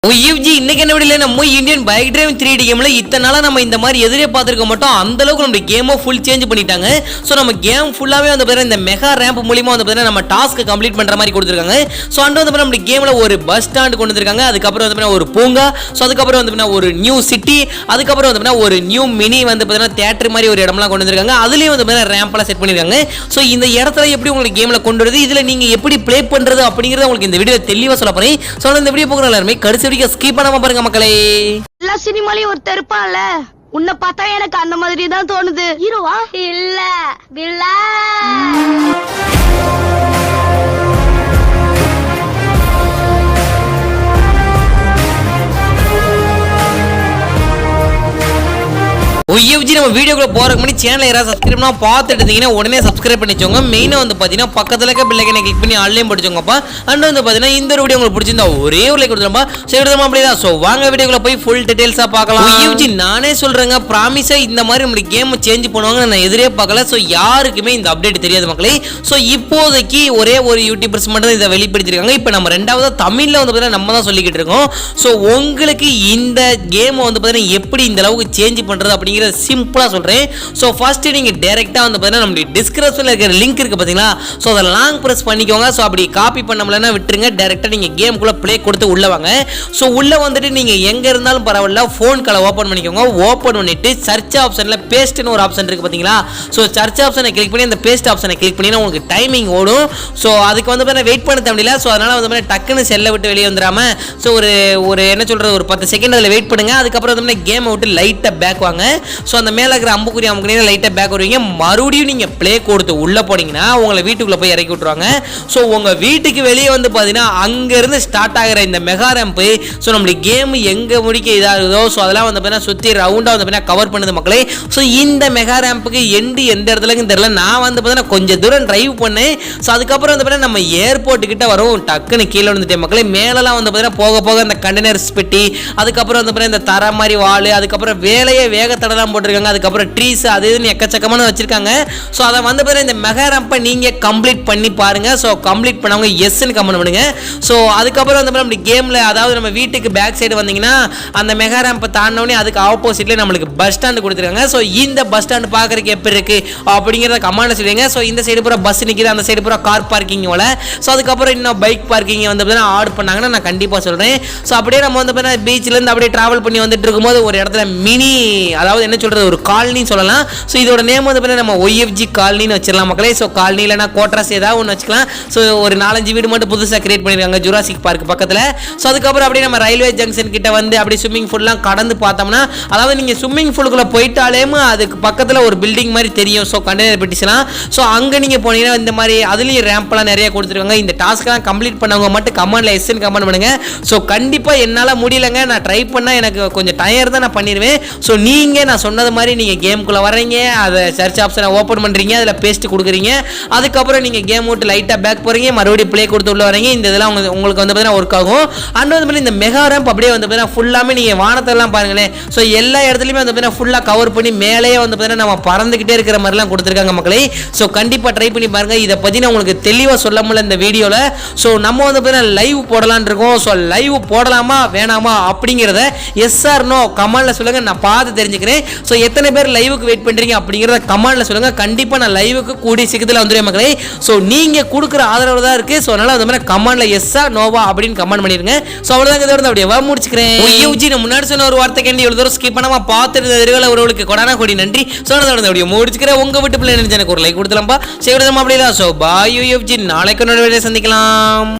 OFG இன்னைக்கு என்ன வீடியோல நம்ம இந்தியன் பைக் டிரைவிங் 3D கேம்ல இத்தனை நாளா நம்ம இந்த மாதிரி எதிரே பார்த்திருக்க மாட்டோம். அந்த அளவுக்கு நம்ம கேமை ஃபுல் சேஞ்ச் பண்ணிட்டாங்க. சோ நம்ம கேம் ஃபுல்லாவே வந்து பாத்தீங்கன்னா இந்த மெகா ரேம்ப் மூலமா வந்து பாத்தீங்கன்னா நம்ம டாஸ்க் கம்ப்ளீட் பண்ற மாதிரி கொடுத்திருக்காங்க. சோ அண்ட் வந்து பாத்தீங்கன்னா நம்ம கேம்ல ஒரு பஸ் ஸ்டாண்ட் கொண்டு வந்திருக்காங்க. அதுக்கு அப்புறம் வந்து பாத்தீங்கன்னா ஒரு பூங்கா, சோ அதுக்கு அப்புறம் வந்து பாத்தீங்கன்னா ஒரு நியூ சிட்டி, அதுக்கு அப்புறம் வந்து பாத்தீங்கன்னா ஒரு நியூ மினி வந்து பாத்தீங்கன்னா தியேட்டர் மாதிரி ஒரு இடம்லாம் கொண்டு வந்திருக்காங்க. அதுலயே வந்து பாத்தீங்கன்னா ரேம்ப்லாம் செட் பண்ணிருக்காங்க. சோ இந்த இடத்துல எப்படி உங்களுக்கு கேம்ல கொண்டு வரது, இதுல நீங்க எப்படி ப்ளே பண்றது அப்படிங்கறத உங்களுக்கு இந்த வீடியோ தெளிவா சொல்ல போறேன். சோ இந்த வீடியோ போகிற எல்லாரும் கடைசி வரைக்கும் ஸ்கிப் பண்ணாம பாருங்க மக்களே. எல்லா சினிமாலயும் ஒரு தெருப்பான்ல, உன்னை பார்த்தா எனக்கு அந்த மாதிரி தான் தோணுது. ஹீரோவா இல்ல வில்லா. OFG நம்ம வீடியோக்குள்ள போறதுக்கு முன்னாடி சேனலை யாராவது சப்ஸ்கிரைப் பண்ணா பார்த்துட்டு இருந்தீங்கன்னா உடனே சப்ஸ்கிரைப் பண்ணிச்சோங்க. மெயினா வந்து பாத்தீங்கன்னா பக்கத்துல இருக்க பெல் ஐகானை கிளிக் பண்ணி ஆன்லைன் படிச்சோங்கப்பா. அண்ட் வந்து பாத்தீங்கன்னா இந்த வீடியோ உங்களுக்கு பிடிச்சிருந்தா ஒரே ஒரு லைக் கொடுத்துருப்பா. சரிதமா அப்படிதான். சோ வாங்க வீடியோக்குள்ள போய் ஃபுல் டீடைல்ஸா பார்க்கலாம். OFG நானே சொல்றேங்க, ப்ராமிஸா இந்த மாதிரி நம்ம கேம் சேஞ்ச் பண்ணுவாங்க நான் எதிரே பார்க்கல. சோ யாருக்குமே இந்த அப்டேட் தெரியாது மக்களே. சோ இப்போதைக்கு ஒரே ஒரு யூடியூபர்ஸ் மட்டும் இதை வெளிப்படுத்திருக்காங்க. இப்போ நம்ம ரெண்டாவது தமிழ்ல வந்து பாத்தீங்கன்னா நம்ம தான் சொல்லிக்கிட்டு இருக்கோம். சோ உங்களுக்கு இந்த கேம் வந்து பாத்தீங்கன்னா எப்படி இந்த அளவுக்கு சேஞ்ச் பண்றது அப்படிங்கிற சிம்பிளா சொல்றேன். சோ ஃபர்ஸ்ட் நீங்க டைரக்ட்டா வந்து பாத்தீங்கன்னா நம்ம டிஸ்கிரிப்ஷன்ல இருக்கிற லிங்க் இருக்கு பாத்தீங்களா, சோ அத லாங் பிரஸ் பண்ணிக்கோங்க. சோ அப்படி காப்பி பண்ணலனா விட்டுருங்க, டைரக்ட்டா நீங்க கேமுக்குள்ள ப்ளே கொடுத்து உள்ள வாங்க. சோ உள்ள வந்துட்டு நீங்க எங்க இருந்தாலும் பரவாயில்லை, ஃபோன் கால ஓபன் பண்ணிக்கோங்க. ஓபன் பண்ணிட்டு சர்ச் ஆப்ஷன்ல பேஸ்ட்னு ஒரு ஆப்ஷன் இருக்கு பாத்தீங்களா, சோ சர்ச் ஆப்ஷனை கிளிக் பண்ணி அந்த பேஸ்ட் ஆப்ஷனை கிளிக் பண்ணினா உங்களுக்கு டைமிங் ஓடும். சோ அதுக்கு வந்து பாத்தீங்கன்னா வெயிட் பண்ண தேவையில்லை. சோ அதனால வந்து பாத்தீங்கன்னா டக்குன்னு செல்ல விட்டு வெளியே வந்துராம சோ ஒரு என்ன சொல்றது ஒரு 10 செகண்ட் அதுல வெயிட் பண்ணுங்க. அதுக்கு அப்புறம் வந்து கேமை விட்டு லைட்டா பேக் வாங்க. சோ அந்த மேல இருக்கிற அம்புக்குறி லைட்டா பேக் வருவீங்க. மறுபடியும் நீங்க ப்ளே கொடுத்து உள்ள போனீங்கன்னா உங்களை வீட்டுக்குள்ள போய் இறக்கி விட்டுருவாங்க. சோ உங்க வீட்டுக்கு வெளியே வந்து பாத்தீங்கன்னா அங்க இருந்து ஸ்டார்ட் ஆகிற இந்த மெகா ரேம்ப், சோ நம்மளுடைய கேம் எங்க முடிக்க இதாகுதோ சோ அதெல்லாம் வந்து பாத்தீங்கன்னா சுத்தி ரவுண்டா வந்து பாத்தீங்கன்னா கவர் பண்ணுது மக்களே. சோ இந்த மெகா ரேம்புக்கு எண்டு எந்த இடத்துலன்னு தெரியல. நான் வந்து பாத்தீங்கன்னா கொஞ்சம் தூரம் டிரைவ் பண்ணேன். சோ அதுக்கப்புறம் வந்து பாத்தீங்கன்னா நம்ம ஏர்போர்ட் கிட்ட வரும், டக்குன்னு கீழே வந்துட்டேன் மக்களே. மேலலாம் வந்து பாத்தீங்கன்னா போக போக இந்த கண்டெய்னர்ஸ் பெட்டி, அதுக்கப்புறம் வந்து பாத்தீங்கன்னா இந்த தர மாதிரி வால், அதுக்கப்புறம் வேலையே வேகத்தடலாம் போட்டிருக்காங்க. அதுக்கப்புறம் ட்ரீஸ் அது இதுன்னு எக்கச்சக்கமான வச்சிருக்காங்க. ஸோ அதை வந்து பாத்தீங்கன்னா இந்த மெகா ரேம்பை நீங்கள் கம்ப்ளீட் பண்ணி பாருங்க. ஸோ கம்ப்ளீட் பண்ணவங்க எஸ்ன்னு கமெண்ட் பண்ணுங்க. ஸோ அதுக்கப்புறம் வந்து நம்ம கேமில் அதாவது நம்ம வீட்டுக்கு பேக் சைடு வந்தீங்கன்னா அந்த மெகா ரேம்பை தாண்டினோடனே அதுக்கு ஆப்போசிட்ல நம்மளுக்கு பஸ் ஸ்டாண்டு கொடுத்துருக்காங்க. ஸோ இந்த பஸ் ஸ்டாண்டு பார்க்கறதுக்கு எப்படி இருக்கு அப்படிங்கிறத கமெண்ட் சொல்லுங்க. ஸோ இந்த சைடு பூரா பஸ் நிற்கிது, அந்த சைடு பூரா கார் பார்க்கிங் போல. ஸோ அதுக்கப்புறம் இன்னும் பைக் பார்க்கிங் வந்து பார்த்தீங்கன்னா ஆட் பண்ணாங்கன்னா நான் கண்டிப்பாக சொல்கிறேன். ஸோ அப்படியே நம்ம வந்து பார்த்தீங்கன்னா பீச்சிலேருந்து அப்படியே ட்ராவல் பண்ணி வந்துட்டு இருக்கும்போது ஒரு இடத்துல மினி அதாவது என்ன சொல்கிறது ஒரு காலனி சொல்லலாம். ஸோ இதோட நேம் வந்து பார்த்தீங்கன்னா நம்ம OFG காலனின்னு வச்சிடலாம் மக்களே. ஸோ காலனி இல்லைனா கோட்ராஸ் ஏதாவது ஒன்று வச்சுக்கலாம். ஸோ ஒரு 4-5 வீடு மட்டும் புதுசாக கிரியேட் பண்ணியிருக்காங்க ஜுராசிக் பார்க் பக்கத்தில். ஸோ அதுக்கப்புறம் அப்படியே நம்ம ரயில்வே ஜங்ஷன் கிட்ட வந்து அப்படி ஸ்விம்மிங் பூல்லாம் கடந்து பார்த்தோம்னா அதாவது நீங்கள் ஸ்விம்மிங் பூலுக்குள்ளே போயிட்டாலே அதுக்கு பக்கத்தில் ஒரு பில்டிங் மாதிரி தெரியும். So container பெட்டிஸ்லாம். ஸோ அங்கே நீங்கள் போனீங்கன்னா இந்த மாதிரி அதுலேயும் ரேம்ப்லாம் நிறைய கொடுத்துருக்காங்க. இந்த டாஸ்க்லாம் கம்ப்ளீட் பண்ணவங்க மட்டும் கமெண்ட்ல எஸ்ன்னு கமெண்ட் பண்ணுங்க. ஸோ கண்டிப்பாக என்னால் முடியலைங்க, நான் ட்ரை பண்ணால் எனக்கு கொஞ்சம் டயர் தான் நான் பண்ணிடுவேன். ஸோ நீங்கள் நான் சொன்னது மாதிரி நீங்கள் கேமுக்குள்ளே வரீங்க, அதை சர்ச் ஆப்ஷனை ஓப்பன் பண்ணுறீங்க, அதில் பேஸ்ட் கொடுக்குறீங்க, அதுக்கப்புறம் நீங்கள் கேம் விட்டு லைட்டாக பேக் போகிறீங்க, மறுபடியும் ப்ளே கொடுத்து உள்ள வரீங்க. இந்த இதெல்லாம் உங்களுக்கு வந்து பார்த்தீங்கன்னா ஒர்க் ஆகும். அண்ட் வந்து இந்த மெகா ரேம்ப் அப்படியே வந்து பார்த்தீங்கன்னா ஃபுல்லாமே நீங்கள் வானத்தெல்லாம் பாருங்களேன். ஸோ எல்லா இடத்துலையுமே வந்து பார்த்தீங்கன்னா ஃபுல்லாக கவர் பண்ணி மேலேயே வந்து பார்த்தீங்கன்னா நம்ம பறந்துக்கிட்டே இருக்கிற மாதிரிலாம் கொடுத்துருக்காங்க மக்களே. ஸோ கண்டிப்பாக ட்ரை பண்ணி பாருங்கள். இதை பற்றி நான் உங்களுக்கு தெளிவாக சொல்ல முடியல இந்த வீடியோவில். ஸோ நம்ம வந்து பார்த்தீங்கன்னா லைவ் போடலான் இருக்கோம். ஸோ லைவ் போடலாமா வேணாமா அப்படிங்கிறத எஸ் ஆர் நோ கமெண்ட்ல சொல்லுங்கள், நான் பார்த்து தெரிஞ்சுக்கிறேன். ஸோ எத்தனை பேர் லைவுக்கு வெயிட் பண்ணுறீங்க அப்படிங்கிறத கமெண்ட்ல சொல்லுங்க. கண்டிப்பாக நான் லைவுக்கு கூடிய சீக்கிரத்தில் வந்துடுவேன் மக்களே. ஸோ நீங்கள் கொடுக்குற ஆதரவு தான் இருக்குது. ஸோ அதனால் வந்து கமெண்ட்ல எஸ்ஸா நோவா அப்படின்னு கமெண்ட் பண்ணிருங்க. ஸோ அவ்வளோதான் இதோட அப்படியே முடிச்சுக்கிறேன். OFG நான் முன்னாடி சொன்ன ஒரு வார்த்தை கேண்டி இவ்வளோ தூரம் ஸ்கிப் பண்ணாமல் பார்த்துட்டு இருக்க ஒருவருக்கு கொடானா கொடி நன்றி. ஸோ அதோட அப்படியே முடிச்சுக்கிறேன். உங்கள் வீட்டு பிள்ளை எனக்கு ஒரு லைக் கொடுத்துலாம்ப்பா. சரி அப்படியே தான். ஸோ பாய் OFG, நாளைக்கு சந்திக்கலாம்.